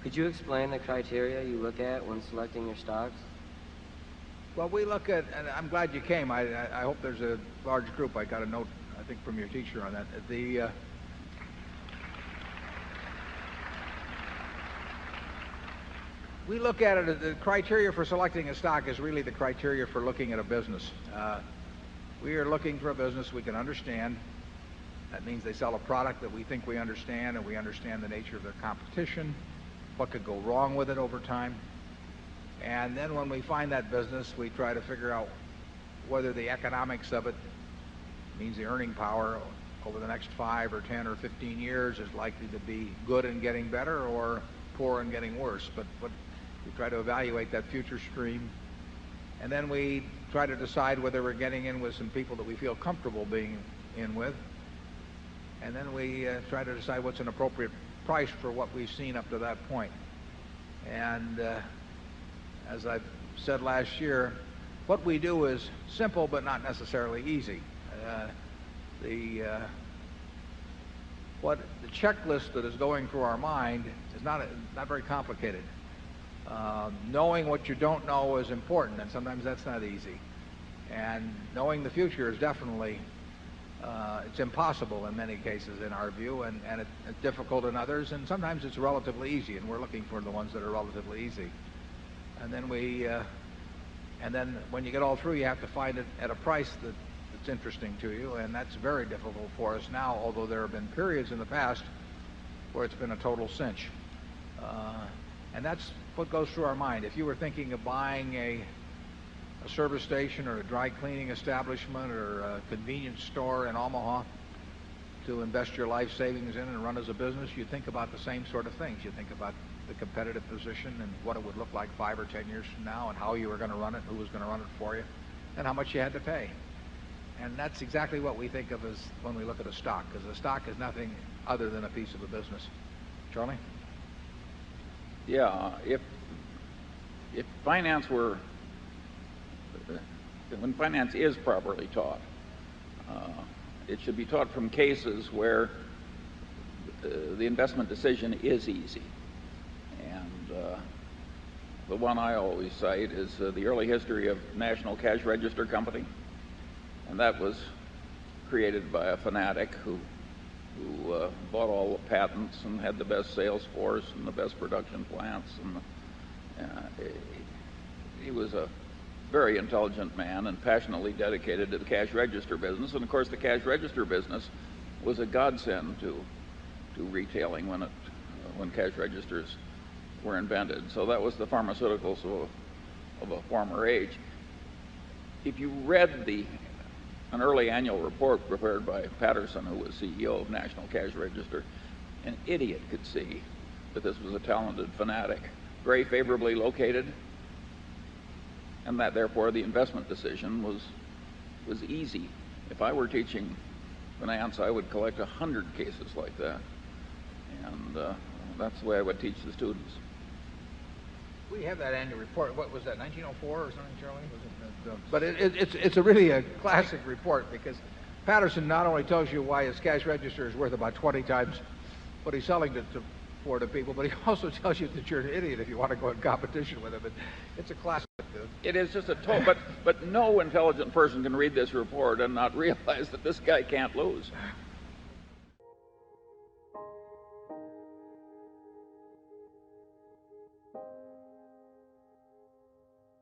Could you explain the criteria you look at when selecting your stocks? Well, we look at, and I'm glad you came. I hope there's a large group. I got a note, I think, from your teacher on that. We look at it, the criteria for selecting a stock is really the criteria for looking at a business. We are looking for a business we can understand. That means they sell a product that we think we understand, and we understand the nature of their competition, what could go wrong with it over time. And then when we find that business, we try to figure out whether the economics of it, means the earning power over the next 5 or 10 or 15 years, is likely to be good and getting better or poor and getting worse. But we try to evaluate that future stream, and then we try to decide whether we're getting in with some people that we feel comfortable being in with, and then we try to decide what's an appropriate price for what we've seen up to that point. And as I've said last year, what we do is simple but not necessarily easy. The checklist that is going through our mind is not very complicated. Knowing what you don't know is important, and sometimes that's not easy. And knowing the future is definitely, it's impossible in many cases in our view, and it's difficult in others, and sometimes it's relatively easy, and we're looking for the ones that are relatively easy. And then and then when you get all through, you have to find it at a price that's interesting to you, and that's very difficult for us now, although there have been periods in the past where it's been a total cinch. And that's what goes through our mind. If you were thinking of buying a service station or a dry cleaning establishment or a convenience store in Omaha to invest your life savings in and run as a business, you think about the same sort of things. You think about the competitive position and what it would look like 5 or 10 years from now, and how you were going to run it, who was going to run it for you, and how much you had to pay. And that's exactly what we think of as when we look at a stock, because a stock is nothing other than a piece of a business. Charlie? Yeah, if finance were, when finance is properly taught, it should be taught from cases where the investment decision is easy. And the one I always cite is the early history of National Cash Register Company, and that was created by a fanatic who bought all the patents and had the best sales force and the best production plants, and he was a very intelligent man and passionately dedicated to the cash register business. And of course the cash register business was a godsend to retailing when cash registers were invented. So that was the pharmaceuticals of a former age. If you read an early annual report prepared by Patterson, who was CEO of National Cash Register, an idiot could see that this was a talented fanatic, very favorably located, and that therefore the investment decision was easy. If I were teaching finance, I would collect 100 cases like that, and that's the way I would teach the students. We have that annual report. What was that, 1904 or something, Charlie? But it's really a classic report, because Patterson not only tells you why his cash register is worth about 20 times what he's selling for to people, but he also tells you that you're an idiot if you want to go in competition with him. It's a classic. It is just a total, but no intelligent person can read this report and not realize that this guy can't lose.